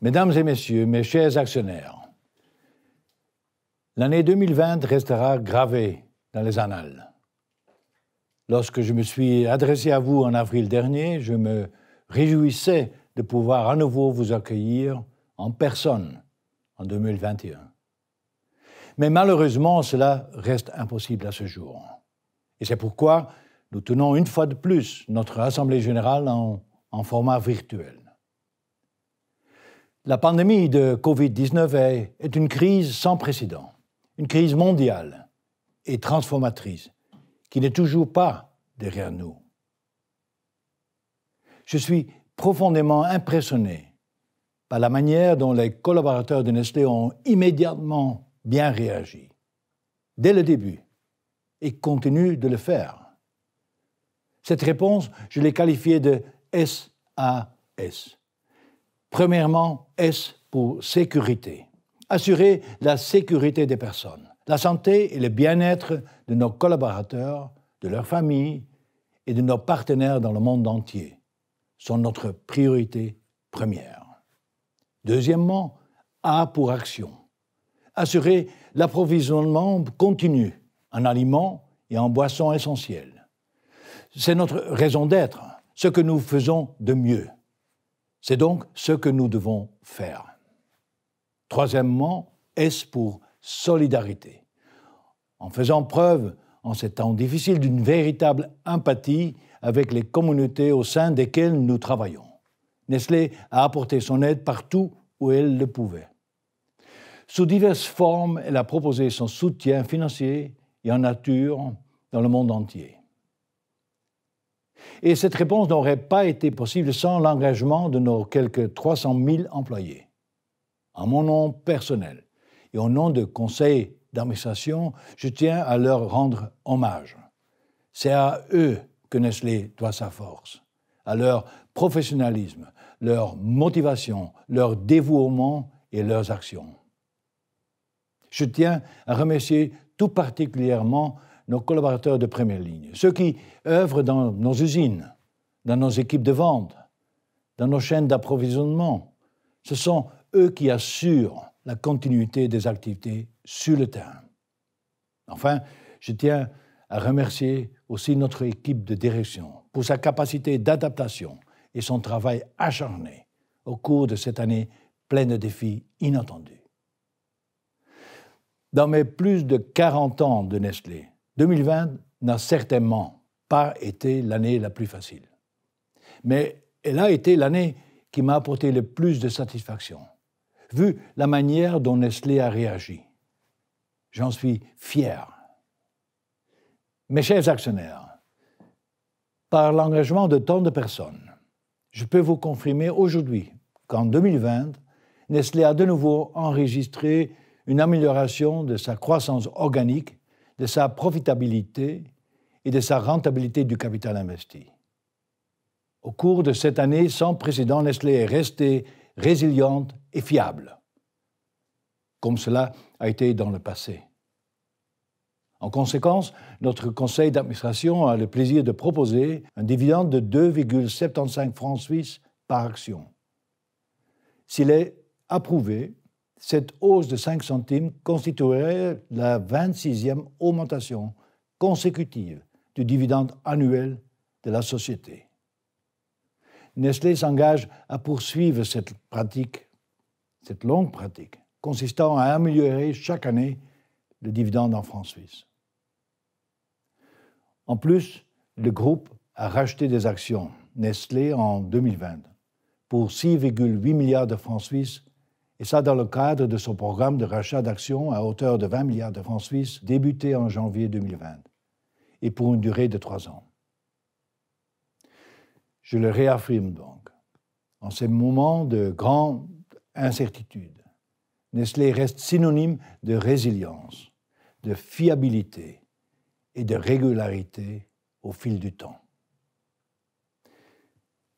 Mesdames et messieurs, mes chers actionnaires, l'année 2020 restera gravée dans les annales. Lorsque je me suis adressé à vous en avril dernier, je me réjouissais de pouvoir à nouveau vous accueillir en personne en 2021. Mais malheureusement, cela reste impossible à ce jour. Et c'est pourquoi nous tenons une fois de plus notre Assemblée générale en format virtuel. La pandémie de Covid-19 est une crise sans précédent, une crise mondiale et transformatrice qui n'est toujours pas derrière nous. Je suis profondément impressionné par la manière dont les collaborateurs de Nestlé ont immédiatement bien réagi, dès le début, et continuent de le faire. Cette réponse, je l'ai qualifiée de SAS. Premièrement, S pour sécurité. Assurer la sécurité des personnes, la santé et le bien-être de nos collaborateurs, de leurs familles et de nos partenaires dans le monde entier sont notre priorité première. Deuxièmement, A pour action. Assurer l'approvisionnement continu en aliments et en boissons essentielles. C'est notre raison d'être, ce que nous faisons de mieux. C'est donc ce que nous devons faire. Troisièmement, S pour solidarité. En faisant preuve, en ces temps difficiles, d'une véritable empathie avec les communautés au sein desquelles nous travaillons. Nestlé a apporté son aide partout où elle le pouvait. Sous diverses formes, elle a proposé son soutien financier et en nature dans le monde entier. Et cette réponse n'aurait pas été possible sans l'engagement de nos quelques 300 000 employés. En mon nom personnel et au nom du conseil d'administration, je tiens à leur rendre hommage. C'est à eux que Nestlé doit sa force, à leur professionnalisme, leur motivation, leur dévouement et leurs actions. Je tiens à remercier tout particulièrement nos collaborateurs de première ligne, ceux qui œuvrent dans nos usines, dans nos équipes de vente, dans nos chaînes d'approvisionnement. Ce sont eux qui assurent la continuité des activités sur le terrain. Enfin, je tiens à remercier aussi notre équipe de direction pour sa capacité d'adaptation et son travail acharné au cours de cette année pleine de défis inattendus. Dans mes plus de 40 ans de Nestlé, 2020 n'a certainement pas été l'année la plus facile. Mais elle a été l'année qui m'a apporté le plus de satisfaction, vu la manière dont Nestlé a réagi. J'en suis fier. Mes chers actionnaires, par l'engagement de tant de personnes, je peux vous confirmer aujourd'hui qu'en 2020, Nestlé a de nouveau enregistré une amélioration de sa croissance organique, de sa profitabilité et de sa rentabilité du capital investi. Au cours de cette année sans précédent, Nestlé est restée résiliente et fiable, comme cela a été dans le passé. En conséquence, notre conseil d'administration a le plaisir de proposer un dividende de 2,75 francs suisses par action. S'il est approuvé, cette hausse de 5 centimes constituerait la 26e augmentation consécutive du dividende annuel de la société. Nestlé s'engage à poursuivre cette longue pratique, consistant à améliorer chaque année le dividende en francs suisses. En plus, le groupe a racheté des actions Nestlé en 2020 pour 6,8 milliards de francs suisses, et ça dans le cadre de son programme de rachat d'actions à hauteur de 20 milliards de francs suisses débuté en janvier 2020 et pour une durée de 3 ans. Je le réaffirme donc, en ces moments de grande incertitude, Nestlé reste synonyme de résilience, de fiabilité et de régularité au fil du temps.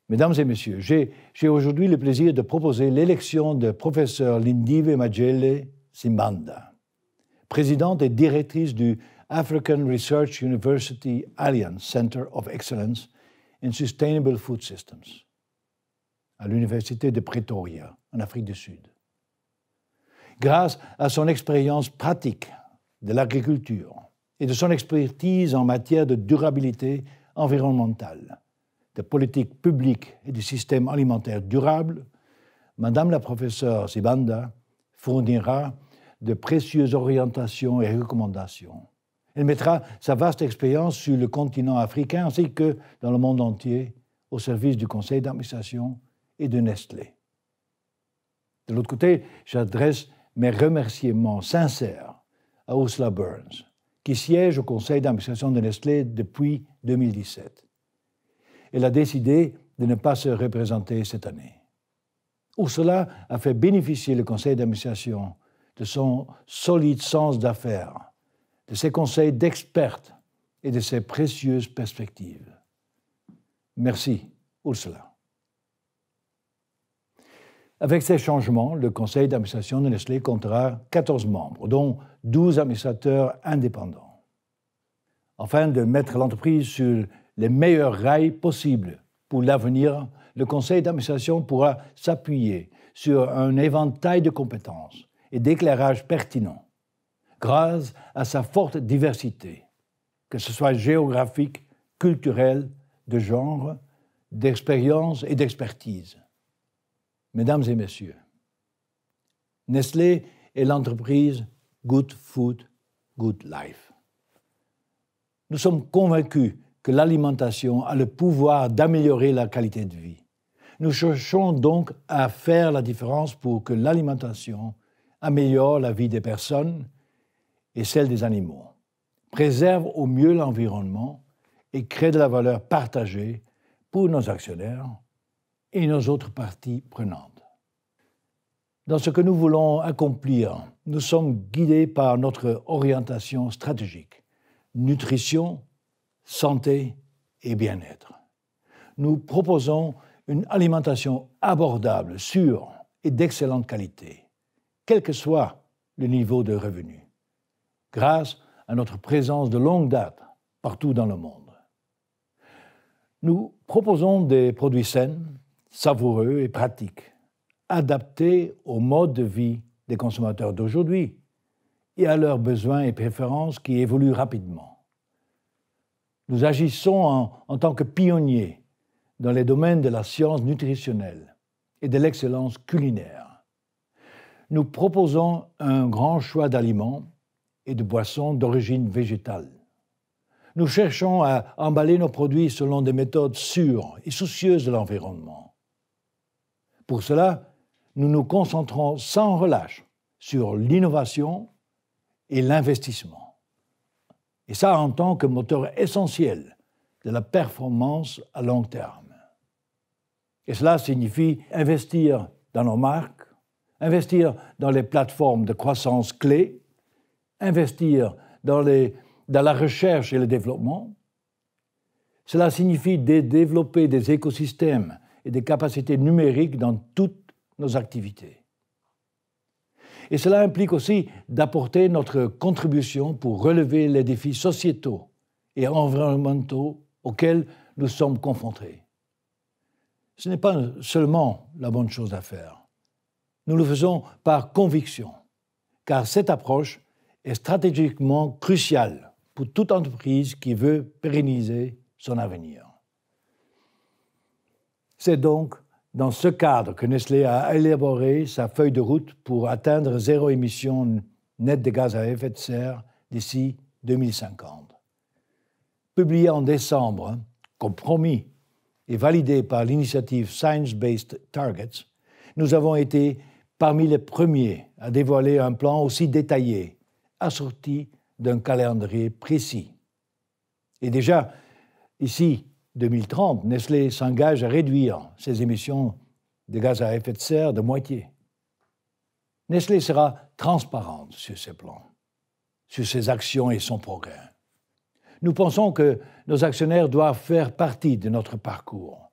Mesdames et messieurs, j'ai aujourd'hui le plaisir de proposer l'élection de professeur Lindiwe Majele Simbanda, présidente et directrice du African Research University Alliance Center of Excellence in Sustainable Food Systems. à l'université de Pretoria, en Afrique du Sud. Grâce à son expérience pratique de l'agriculture et de son expertise en matière de durabilité environnementale, de politique publique et du système alimentaire durable, Madame la professeure Sibanda fournira de précieuses orientations et recommandations. Elle mettra sa vaste expérience sur le continent africain ainsi que dans le monde entier au service du conseil d'administration et de Nestlé. De l'autre côté, j'adresse mes remerciements sincères à Ursula Burns, qui siège au conseil d'administration de Nestlé depuis 2017. Elle a décidé de ne pas se représenter cette année. Ursula a fait bénéficier le conseil d'administration de son solide sens d'affaires, de ses conseils d'experts et de ses précieuses perspectives. Merci, Ursula. Avec ces changements, le conseil d'administration de Nestlé comptera 14 membres, dont 12 administrateurs indépendants. Afin de mettre l'entreprise sur les meilleurs rails possibles pour l'avenir, le conseil d'administration pourra s'appuyer sur un éventail de compétences et d'éclairages pertinents, grâce à sa forte diversité, que ce soit géographique, culturelle, de genre, d'expérience et d'expertise. Mesdames et messieurs, Nestlé est l'entreprise Good Food, Good Life. Nous sommes convaincus que l'alimentation a le pouvoir d'améliorer la qualité de vie. Nous cherchons donc à faire la différence pour que l'alimentation améliore la vie des personnes et celle des animaux, préserve au mieux l'environnement et crée de la valeur partagée pour nos actionnaires et nos autres parties prenantes. Dans ce que nous voulons accomplir, nous sommes guidés par notre orientation stratégique, nutrition, santé et bien-être. Nous proposons une alimentation abordable, sûre et d'excellente qualité, quel que soit le niveau de revenus, grâce à notre présence de longue date partout dans le monde. Nous proposons des produits sains, savoureux et pratiques, adaptés au mode de vie des consommateurs d'aujourd'hui et à leurs besoins et préférences qui évoluent rapidement. Nous agissons en tant que pionniers dans les domaines de la science nutritionnelle et de l'excellence culinaire. Nous proposons un grand choix d'aliments et de boissons d'origine végétale. Nous cherchons à emballer nos produits selon des méthodes sûres et soucieuses de l'environnement. Pour cela, nous nous concentrons sans relâche sur l'innovation et l'investissement. Et ça en tant que moteur essentiel de la performance à long terme. Et cela signifie investir dans nos marques, investir dans les plateformes de croissance clés, investir dans la recherche et le développement. Cela signifie développer des écosystèmes et des capacités numériques dans toutes nos activités. Et cela implique aussi d'apporter notre contribution pour relever les défis sociétaux et environnementaux auxquels nous sommes confrontés. Ce n'est pas seulement la bonne chose à faire. Nous le faisons par conviction, car cette approche est stratégiquement cruciale pour toute entreprise qui veut pérenniser son avenir. C'est donc dans ce cadre que Nestlé a élaboré sa feuille de route pour atteindre zéro émission nette de gaz à effet de serre d'ici 2050. Publié en décembre, comme promis et validé par l'initiative Science Based Targets, nous avons été parmi les premiers à dévoiler un plan aussi détaillé, assorti d'un calendrier précis. Et déjà, ici, 2030, Nestlé s'engage à réduire ses émissions de gaz à effet de serre de moitié. Nestlé sera transparente sur ses plans, sur ses actions et son progrès. Nous pensons que nos actionnaires doivent faire partie de notre parcours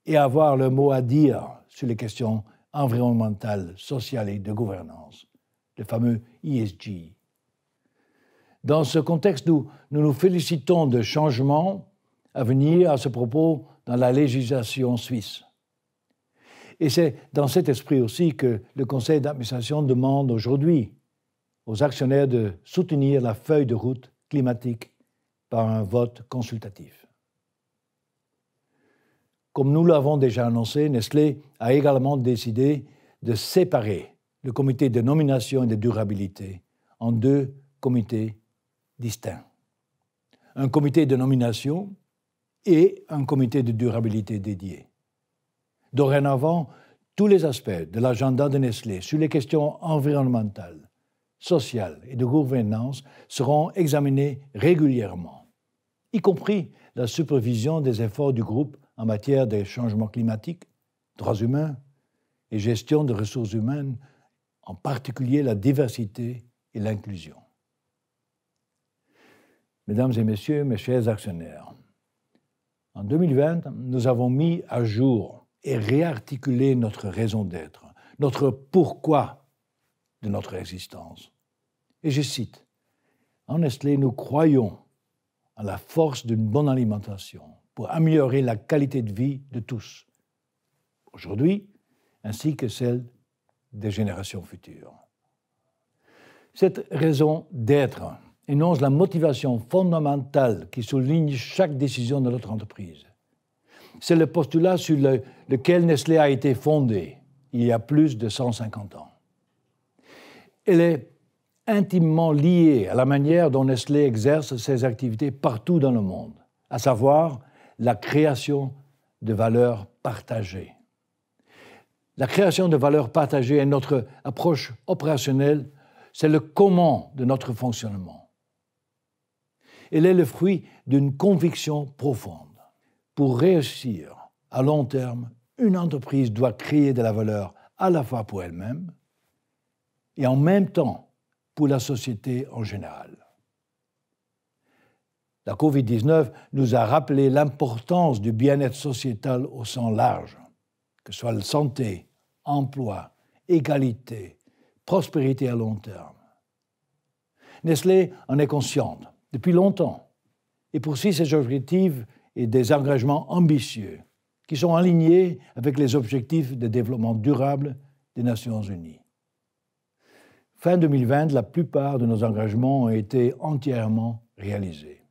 et avoir le mot à dire sur les questions environnementales, sociales et de gouvernance, le fameux ESG. Dans ce contexte, nous nous félicitons de changements à venir à ce propos dans la législation suisse. Et c'est dans cet esprit aussi que le conseil d'administration demande aujourd'hui aux actionnaires de soutenir la feuille de route climatique par un vote consultatif. Comme nous l'avons déjà annoncé, Nestlé a également décidé de séparer le comité de nomination et de durabilité en deux comités distincts. Un comité de nomination et un comité de durabilité dédié. Dorénavant, tous les aspects de l'agenda de Nestlé sur les questions environnementales, sociales et de gouvernance seront examinés régulièrement, y compris la supervision des efforts du groupe en matière de changement climatique, droits humains et gestion des ressources humaines, en particulier la diversité et l'inclusion. Mesdames et messieurs, mes chers actionnaires, en 2020, nous avons mis à jour et réarticulé notre raison d'être, notre pourquoi de notre existence. Et je cite, « En Nestlé, nous croyons à la force d'une bonne alimentation pour améliorer la qualité de vie de tous, aujourd'hui, ainsi que celle des générations futures. » Cette raison d'être énonce la motivation fondamentale qui souligne chaque décision de notre entreprise. C'est le postulat sur lequel Nestlé a été fondé il y a plus de 150 ans. Elle est intimement liée à la manière dont Nestlé exerce ses activités partout dans le monde, à savoir la création de valeurs partagées. La création de valeurs partagées est notre approche opérationnelle, c'est le comment de notre fonctionnement. Elle est le fruit d'une conviction profonde. Pour réussir à long terme, une entreprise doit créer de la valeur à la fois pour elle-même et en même temps pour la société en général. La COVID-19 nous a rappelé l'importance du bien-être sociétal au sens large, que ce soit la santé, emploi, égalité, prospérité à long terme. Nestlé en est consciente depuis longtemps et poursuit ses objectifs et des engagements ambitieux qui sont alignés avec les objectifs de développement durable des Nations Unies. Fin 2020, la plupart de nos engagements ont été entièrement réalisés.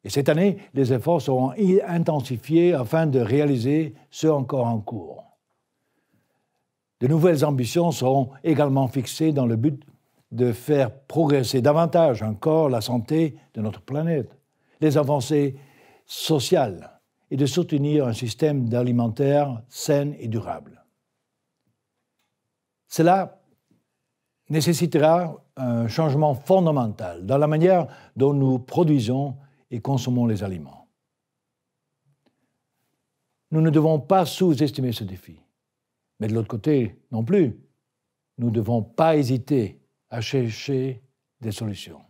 Et cette année, les efforts seront intensifiés afin de réaliser ceux encore en cours. De nouvelles ambitions seront également fixées dans le but de faire progresser davantage encore la santé de notre planète, les avancées sociales et de soutenir un système alimentaire sain et durable. Cela nécessitera un changement fondamental dans la manière dont nous produisons et consommons les aliments. Nous ne devons pas sous-estimer ce défi, mais de l'autre côté non plus, nous ne devons pas hésiter à chercher des solutions.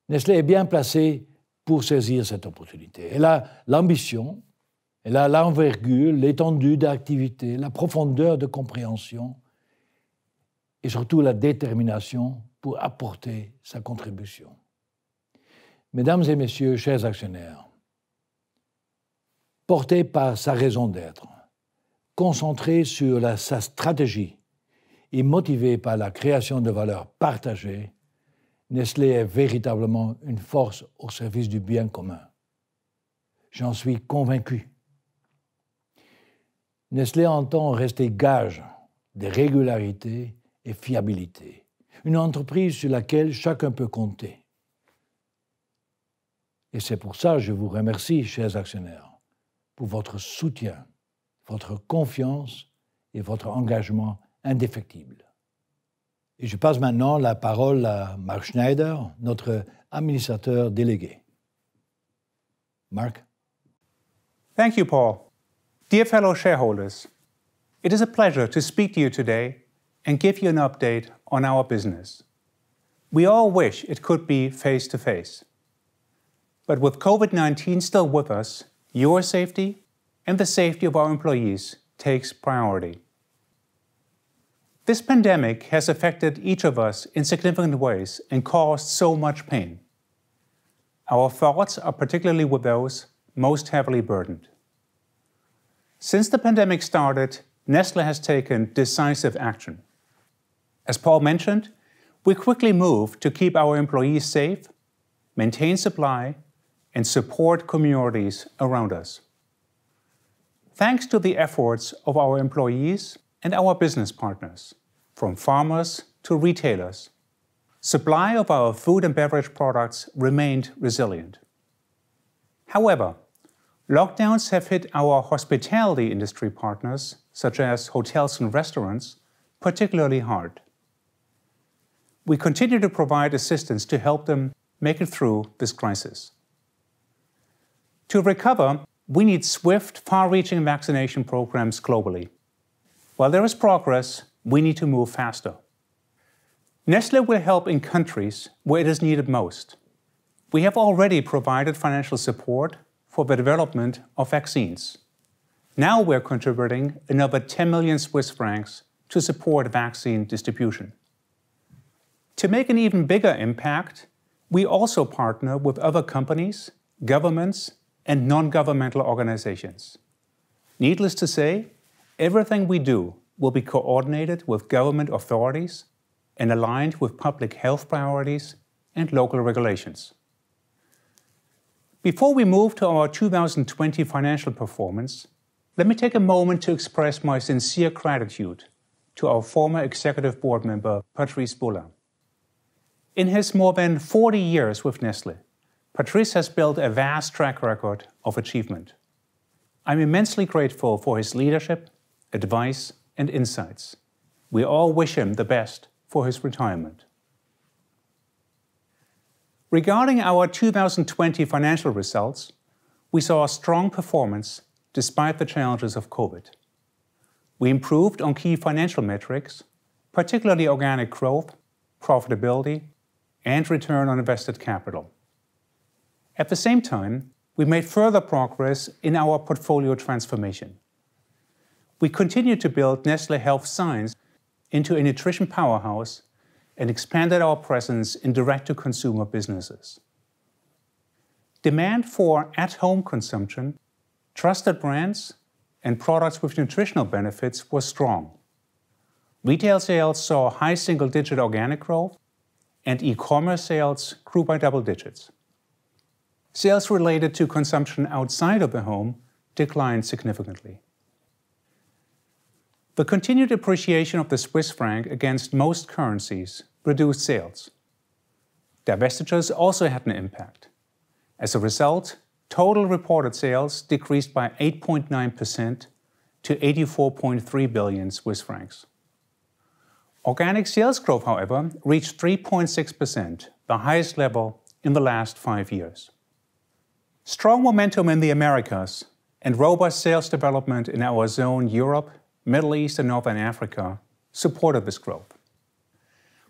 Nestlé est bien placé pour saisir cette opportunité. Elle a l'ambition, elle a l'envergure, l'étendue d'activité, la profondeur de compréhension et surtout la détermination pour apporter sa contribution. Mesdames et messieurs, chers actionnaires, porté par sa raison d'être, concentré sur sa stratégie et motivé par la création de valeurs partagées, Nestlé est véritablement une force au service du bien commun. J'en suis convaincu. Nestlé entend rester gage de régularité et fiabilité, une entreprise sur laquelle chacun peut compter. Et c'est pour ça que je vous remercie, chers actionnaires, pour votre soutien, votre confiance et votre engagement indéfectible. Et je passe maintenant la parole à Mark Schneider, notre administrateur délégué. Mark. Thank you, Paul. Dear fellow shareholders, it is a pleasure to speak to you today and give you an update on our business. We all wish it could be face-to-face. But with COVID-19 still with us, your safety and the safety of our employees takes priority. This pandemic has affected each of us in significant ways and caused so much pain. Our thoughts are particularly with those most heavily burdened. Since the pandemic started, Nestlé has taken decisive action. As Paul mentioned, we quickly moved to keep our employees safe, maintain supply, and support communities around us. Thanks to the efforts of our employees and our business partners, from farmers to retailers, supply of our food and beverage products remained resilient. However, lockdowns have hit our hospitality industry partners, such as hotels and restaurants, particularly hard. We continue to provide assistance to help them make it through this crisis. To recover, we need swift, far-reaching vaccination programs globally. While there is progress, we need to move faster. Nestlé will help in countries where it is needed most. We have already provided financial support for the development of vaccines. Now we're contributing another 10 million Swiss francs to support vaccine distribution. To make an even bigger impact, we also partner with other companies, governments, and non-governmental organizations. Needless to say, everything we do will be coordinated with government authorities and aligned with public health priorities and local regulations. Before we move to our 2020 financial performance, let me take a moment to express my sincere gratitude to our former executive board member, Patrice Bula. In his more than 40 years with Nestlé, Patrice has built a vast track record of achievement. I'm immensely grateful for his leadership, advice, and insights. We all wish him the best for his retirement. Regarding our 2020 financial results, we saw a strong performance despite the challenges of COVID. We improved on key financial metrics, particularly organic growth, profitability, and return on invested capital. At the same time, we made further progress in our portfolio transformation. We continued to build Nestlé Health Science into a nutrition powerhouse and expanded our presence in direct-to-consumer businesses. Demand for at-home consumption, trusted brands, and products with nutritional benefits was strong. Retail sales saw high single-digit organic growth, and e-commerce sales grew by double digits. Sales related to consumption outside of the home declined significantly. The continued appreciation of the Swiss franc against most currencies reduced sales. Divestitures also had an impact. As a result, total reported sales decreased by 8.9% to 84.3 billion Swiss francs. Organic sales growth, however, reached 3.6%, the highest level in the last 5 years. Strong momentum in the Americas and robust sales development in our zone Europe, Middle East and Northern Africa supported this growth.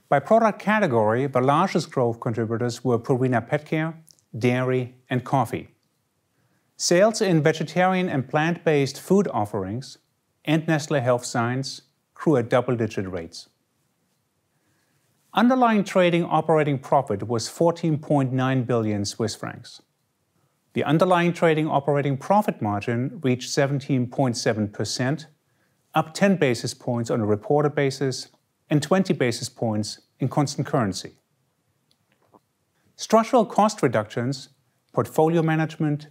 By product category, the largest growth contributors were Purina PetCare, dairy and coffee. Sales in vegetarian and plant-based food offerings and Nestlé Health Science grew at double-digit rates. Underlying trading operating profit was 14.9 billion Swiss francs. The underlying trading operating profit margin reached 17.7%, up 10 basis points on a reported basis and 20 basis points in constant currency. Structural cost reductions, portfolio management,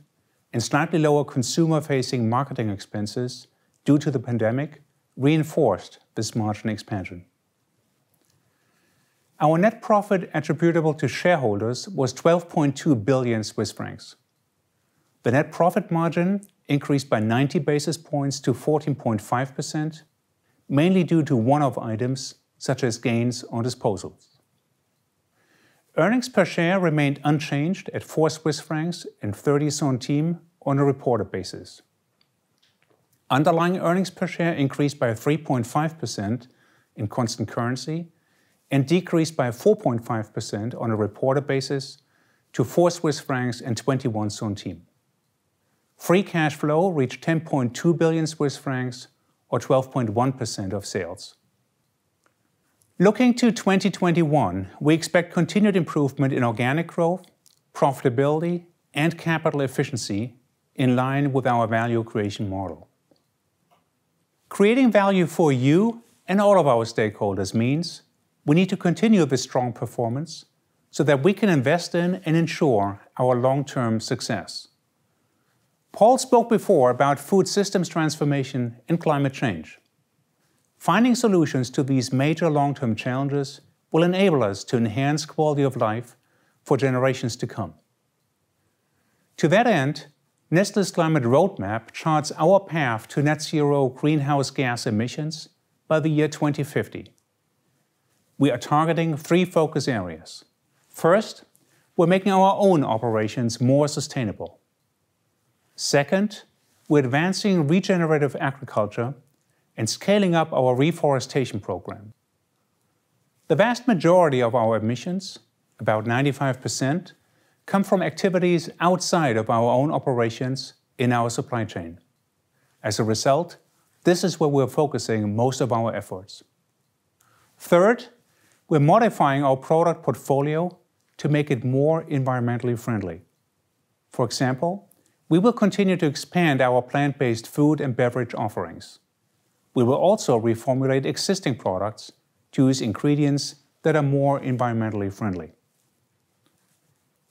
and slightly lower consumer-facing marketing expenses due to the pandemic reinforced this margin expansion. Our net profit attributable to shareholders was 12.2 billion Swiss francs. The net profit margin increased by 90 basis points to 14.5%, mainly due to one-off items such as gains on disposals. Earnings per share remained unchanged at 4 Swiss francs and 30 centimes on a reported basis. Underlying earnings per share increased by 3.5% in constant currency and decreased by 4.5% on a reported basis to 4 Swiss francs and 21 centimes. Free cash flow reached 10.2 billion Swiss francs, or 12.1% of sales. Looking to 2021, we expect continued improvement in organic growth, profitability, and capital efficiency in line with our value creation model. Creating value for you and all of our stakeholders means we need to continue this strong performance so that we can invest in and ensure our long-term success. Paul spoke before about food systems transformation and climate change. Finding solutions to these major long-term challenges will enable us to enhance quality of life for generations to come. To that end, Nestlé's climate roadmap charts our path to net zero greenhouse gas emissions by the year 2050. We are targeting 3 focus areas. First, we're making our own operations more sustainable. Second, we're advancing regenerative agriculture and scaling up our reforestation program. The vast majority of our emissions, about 95%, come from activities outside of our own operations in our supply chain. As a result, this is where we're focusing most of our efforts. Third, we're modifying our product portfolio to make it more environmentally friendly. For example, we will continue to expand our plant-based food and beverage offerings. We will also reformulate existing products to use ingredients that are more environmentally friendly.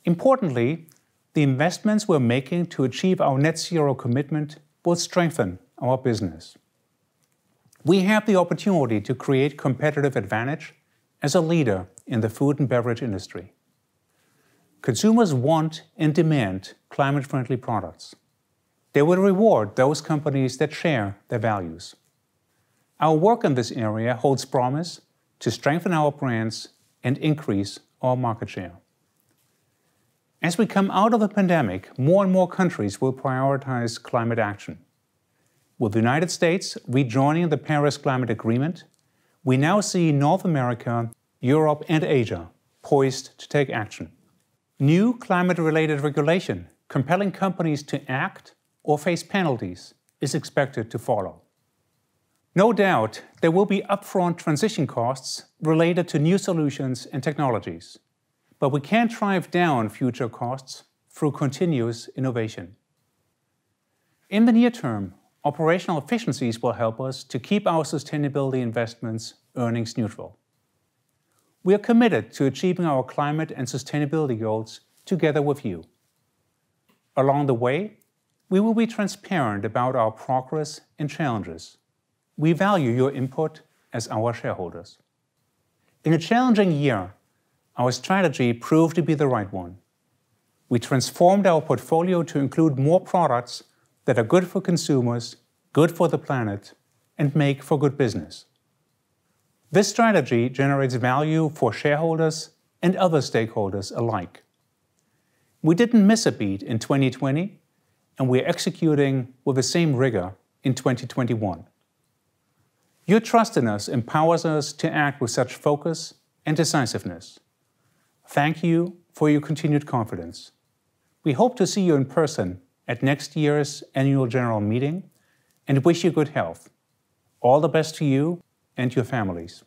Importantly, the investments we're making to achieve our net zero commitment will strengthen our business. We have the opportunity to create competitive advantage as a leader in the food and beverage industry. Consumers want and demand climate-friendly products. They will reward those companies that share their values. Our work in this area holds promise to strengthen our brands and increase our market share. As we come out of the pandemic, more and more countries will prioritize climate action. With the United States rejoining the Paris Climate Agreement, we now see North America, Europe, and Asia poised to take action. New climate-related regulation compelling companies to act or face penalties is expected to follow. No doubt, there will be upfront transition costs related to new solutions and technologies, but we can drive down future costs through continuous innovation. In the near term, operational efficiencies will help us to keep our sustainability investments earnings neutral. We are committed to achieving our climate and sustainability goals together with you. Along the way, we will be transparent about our progress and challenges. We value your input as our shareholders. In a challenging year, our strategy proved to be the right one. We transformed our portfolio to include more products that are good for consumers, good for the planet, and make for good business. This strategy generates value for shareholders and other stakeholders alike. We didn't miss a beat in 2020, and we're executing with the same rigor in 2021. Your trust in us empowers us to act with such focus and decisiveness. Thank you for your continued confidence. We hope to see you in person at next year's annual general meeting and wish you good health. All the best to you and your families.